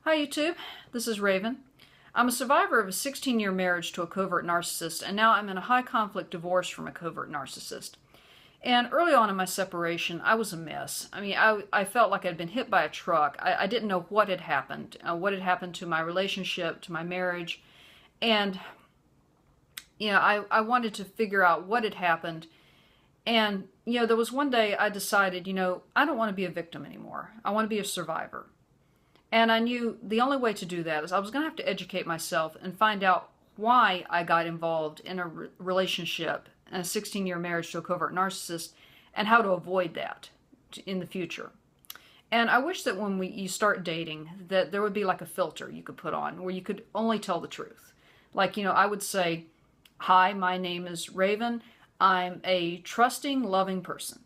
Hi YouTube, this is Raven. I'm a survivor of a 16-year marriage to a covert narcissist, and now I'm in a high-conflict divorce from a covert narcissist. And early on in my separation, I was a mess. I felt like I'd been hit by a truck. I didn't know what had happened to my relationship, to my marriage. And, I wanted to figure out what had happened. And, there was one day I decided, I don't want to be a victim anymore. I want to be a survivor. And I knew the only way to do that is I was going to have to educate myself and find out why I got involved in a relationship and a 16-year marriage to a covert narcissist and how to avoid that in the future. And I wish that when you start dating that there would be like a filter you could put on where you could only tell the truth. Like, I would say, hi, my name is Raven. I'm a trusting, loving person.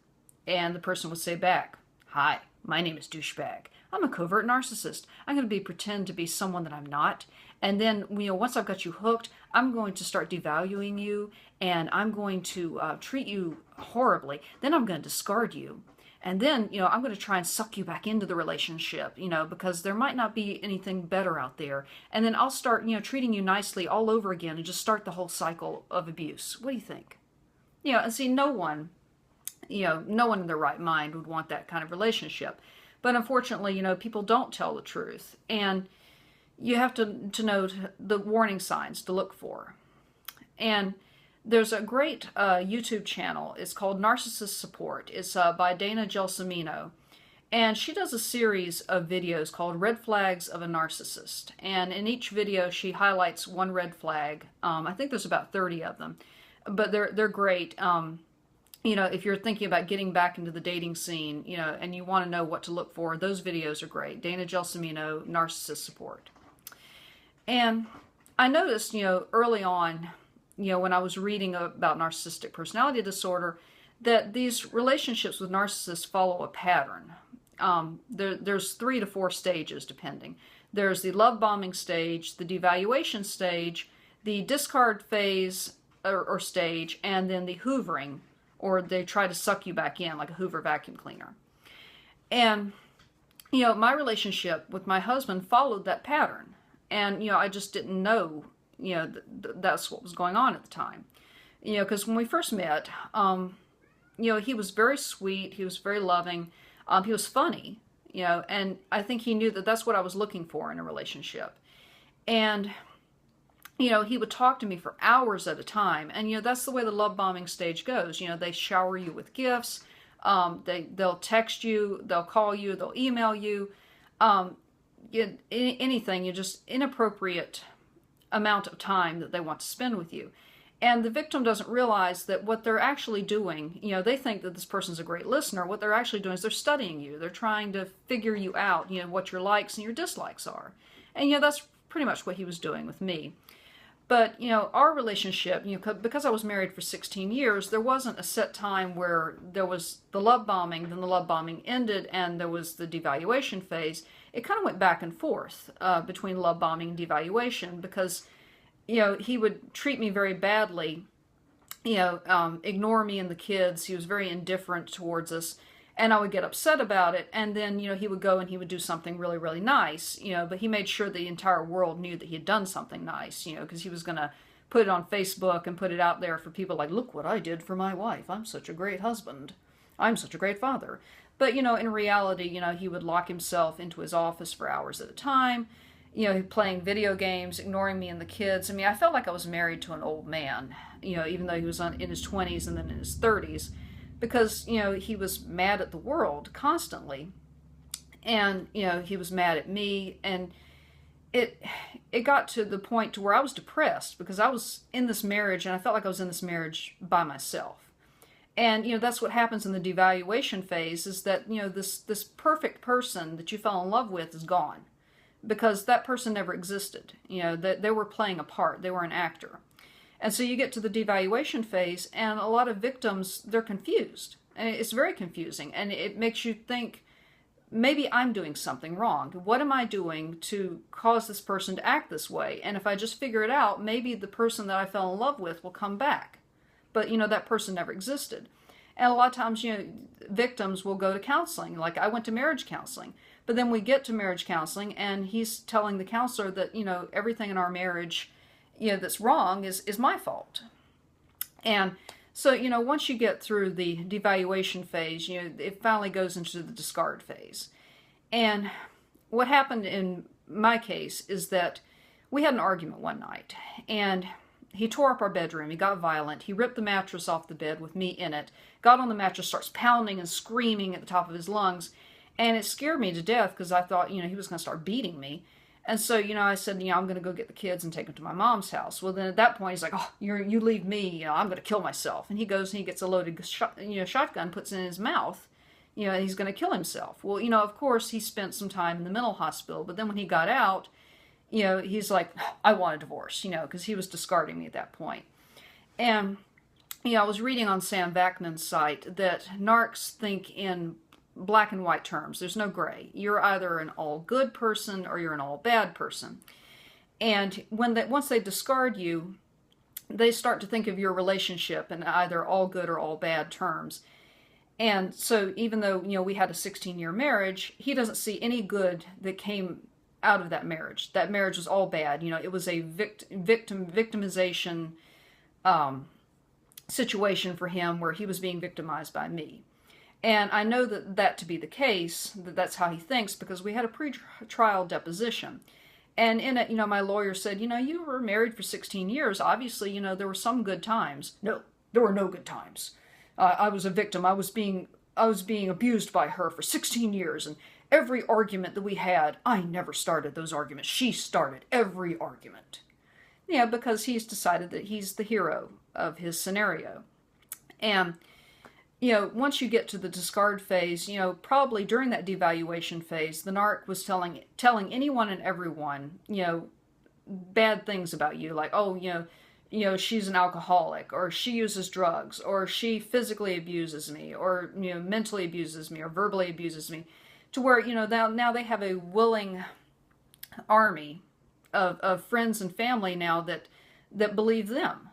And the person would say back, hi, my name is Douchebag. I'm a covert narcissist. I'm going to pretend to be someone that I'm not. And then, once I've got you hooked, I'm going to start devaluing you and I'm going to treat you horribly. Then I'm going to discard you. And then, I'm going to try and suck you back into the relationship, because there might not be anything better out there. And then I'll start, treating you nicely all over again and just start the whole cycle of abuse. What do you think? And see, no one in their right mind would want that kind of relationship. But unfortunately, people don't tell the truth. And you have to know the warning signs to look for. And there's a great YouTube channel. It's called Narcissist Support. It's by Dana Gelsomino. And she does a series of videos called Red Flags of a Narcissist. And in each video, she highlights one red flag. I think there's about 30 of them. But they're great. If you're thinking about getting back into the dating scene, and you want to know what to look for, those videos are great. Dana Gelsomino, Narcissist Support. And I noticed, early on, when I was reading about narcissistic personality disorder, that these relationships with narcissists follow a pattern. There's 3 to 4 stages, depending. There's the love bombing stage, the devaluation stage, the discard phase or stage, and then the hoovering, or they try to suck you back in like a Hoover vacuum cleaner. And, my relationship with my husband followed that pattern. And, I just didn't know, that's what was going on at the time. Because when we first met, he was very sweet, he was very loving, he was funny, and I think he knew that that's what I was looking for in a relationship. And he would talk to me for hours at a time. And, that's the way the love bombing stage goes. They shower you with gifts. They'll text you. They'll call you. They'll email you. Anything. Just inappropriate amount of time that they want to spend with you. And the victim doesn't realize that what they're actually doing, they think that this person's a great listener. What they're actually doing is they're studying you. They're trying to figure you out, what your likes and your dislikes are. And, that's pretty much what he was doing with me. But, our relationship, because I was married for 16 years, there wasn't a set time where there was the love bombing, then the love bombing ended, and there was the devaluation phase. It kind of went back and forth between love bombing and devaluation because, he would treat me very badly, ignore me and the kids. He was very indifferent towards us. And I would get upset about it, and then, he would go and he would do something really, really nice, but he made sure the entire world knew that he had done something nice, because he was going to put it on Facebook and put it out there for people like, look what I did for my wife. I'm such a great husband. I'm such a great father. But, in reality, he would lock himself into his office for hours at a time, playing video games, ignoring me and the kids. I felt like I was married to an old man, even though he was in his 20s and then in his 30s. Because, he was mad at the world constantly. And, he was mad at me. And it got to the point to where I was depressed because I was in this marriage and I felt like I was in this marriage by myself. And, that's what happens in the devaluation phase is that, this perfect person that you fell in love with is gone. Because that person never existed. They were playing a part. They were an actor. And so you get to the devaluation phase, and a lot of victims, they're confused. And it's very confusing, and it makes you think, maybe I'm doing something wrong. What am I doing to cause this person to act this way? And if I just figure it out, maybe the person that I fell in love with will come back. But, that person never existed. And a lot of times, victims will go to counseling. Like, I went to marriage counseling. But then we get to marriage counseling, and he's telling the counselor that, everything in our marriage, that's wrong is my fault. And so, once you get through the devaluation phase, it finally goes into the discard phase. And what happened in my case is that we had an argument one night, and he tore up our bedroom. He got violent. He ripped the mattress off the bed with me in it, got on the mattress, starts pounding and screaming at the top of his lungs. And it scared me to death because I thought, he was going to start beating me. And so, I said, I'm going to go get the kids and take them to my mom's house. Well, then at that point, he's like, oh, you leave me, I'm going to kill myself. And he goes and he gets a loaded shotgun, puts it in his mouth, and he's going to kill himself. Well, of course, he spent some time in the mental hospital. But then when he got out, he's like, I want a divorce, because he was discarding me at that point. And, I was reading on Sam Vaknin's site that narcs think in black and white terms. There's no gray. You're either an all good person or you're an all bad person. And once they discard you, they start to think of your relationship in either all good or all bad terms. And so even though, we had a 16-year marriage, he doesn't see any good that came out of that marriage. That marriage was all bad. It was a victimization situation for him where he was being victimized by me. And I know that to be the case, that's how he thinks, because we had a pre-trial deposition. And in it, my lawyer said, you were married for 16 years. Obviously, there were some good times. No, there were no good times. I was a victim. I was being abused by her for 16 years. And every argument that we had, I never started those arguments. She started every argument. Yeah, because he's decided that he's the hero of his scenario. And once you get to the discard phase, probably during that devaluation phase, the narc was telling anyone and everyone, bad things about you, like, oh, she's an alcoholic, or she uses drugs, or she physically abuses me, or, mentally abuses me, or verbally abuses me, to where, now they have a willing army of friends and family now that believe them.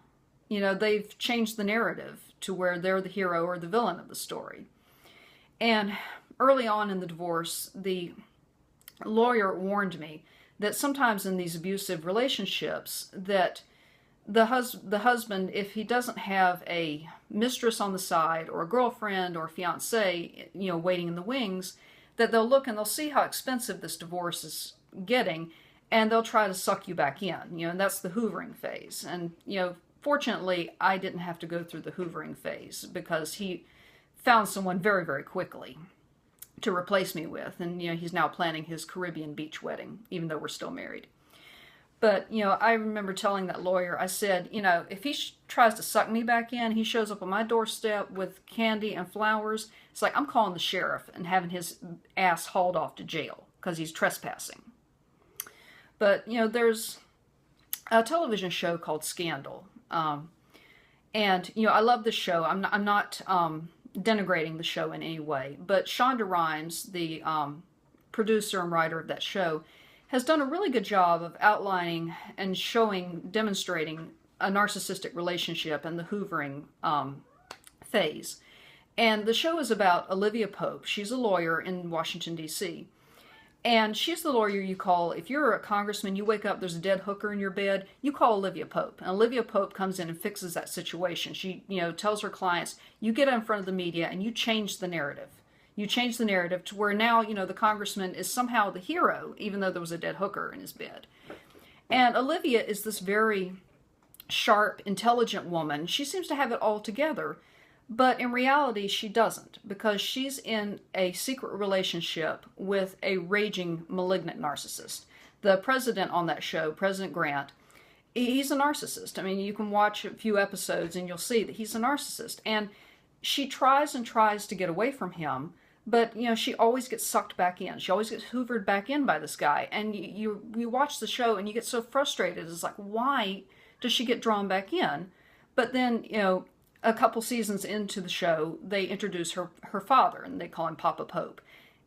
They've changed the narrative to where they're the hero or the villain of the story. And early on in the divorce, the lawyer warned me that sometimes in these abusive relationships, that the husband, if he doesn't have a mistress on the side, or a girlfriend or fiancé, waiting in the wings, that they'll look and they'll see how expensive this divorce is getting, and they'll try to suck you back in, and that's the hoovering phase. And, fortunately, I didn't have to go through the hoovering phase, because he found someone very, very quickly to replace me with. And, he's now planning his Caribbean beach wedding, even though we're still married. But, I remember telling that lawyer, I said, if he tries to suck me back in, he shows up on my doorstep with candy and flowers, it's like I'm calling the sheriff and having his ass hauled off to jail because he's trespassing. But, there's a television show called Scandal. And, I love the show. I'm not denigrating the show in any way, but Shonda Rhimes, the producer and writer of that show, has done a really good job of outlining and demonstrating a narcissistic relationship and the hoovering phase. And the show is about Olivia Pope. She's a lawyer in Washington, D.C., and she's the lawyer you call. If you're a congressman, you wake up, there's a dead hooker in your bed, you call Olivia Pope. And Olivia Pope comes in and fixes that situation. She, tells her clients, you get in front of the media and you change the narrative. You change the narrative to where now, the congressman is somehow the hero, even though there was a dead hooker in his bed. And Olivia is this very sharp, intelligent woman. She seems to have it all together. But in reality, she doesn't, because she's in a secret relationship with a raging, malignant narcissist. The president on that show, President Grant, he's a narcissist. I mean, you can watch a few episodes and you'll see that he's a narcissist. And she tries and tries to get away from him, but, she always gets sucked back in. She always gets hoovered back in by this guy. And you watch the show and you get so frustrated. It's like, why does she get drawn back in? But then, a couple seasons into the show, they introduce her father, and they call him Papa Pope.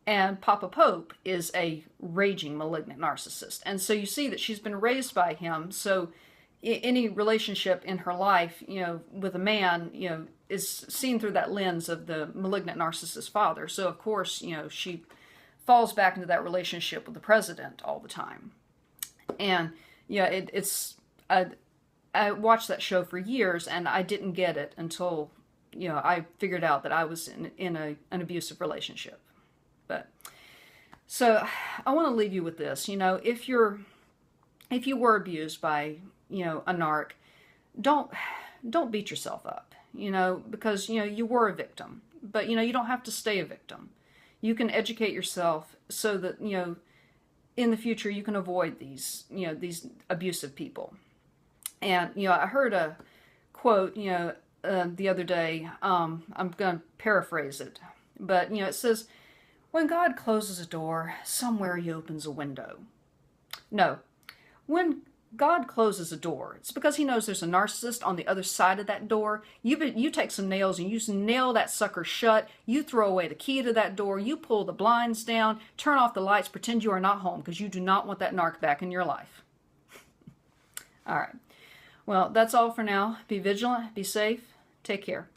And Papa Pope is a raging, malignant narcissist. And so you see that she's been raised by him, so any relationship in her life, with a man, is seen through that lens of the malignant narcissist father. So, of course, she falls back into that relationship with the president all the time. And yeah, I watched that show for years, and I didn't get it until, I figured out that I was in an abusive relationship. But so I want to leave you with this. If you were abused by, a narc, don't beat yourself up, because, you were a victim. But, you don't have to stay a victim. You can educate yourself so that, in the future you can avoid these abusive people. And, I heard a quote, the other day. I'm going to paraphrase it. But, it says, when God closes a door, somewhere he opens a window. No. When God closes a door, it's because he knows there's a narcissist on the other side of that door. You take some nails and you nail that sucker shut. You throw away the key to that door. You pull the blinds down, turn off the lights, pretend you are not home, because you do not want that narc back in your life. All right. Well, that's all for now. Be vigilant. Be safe. Take care.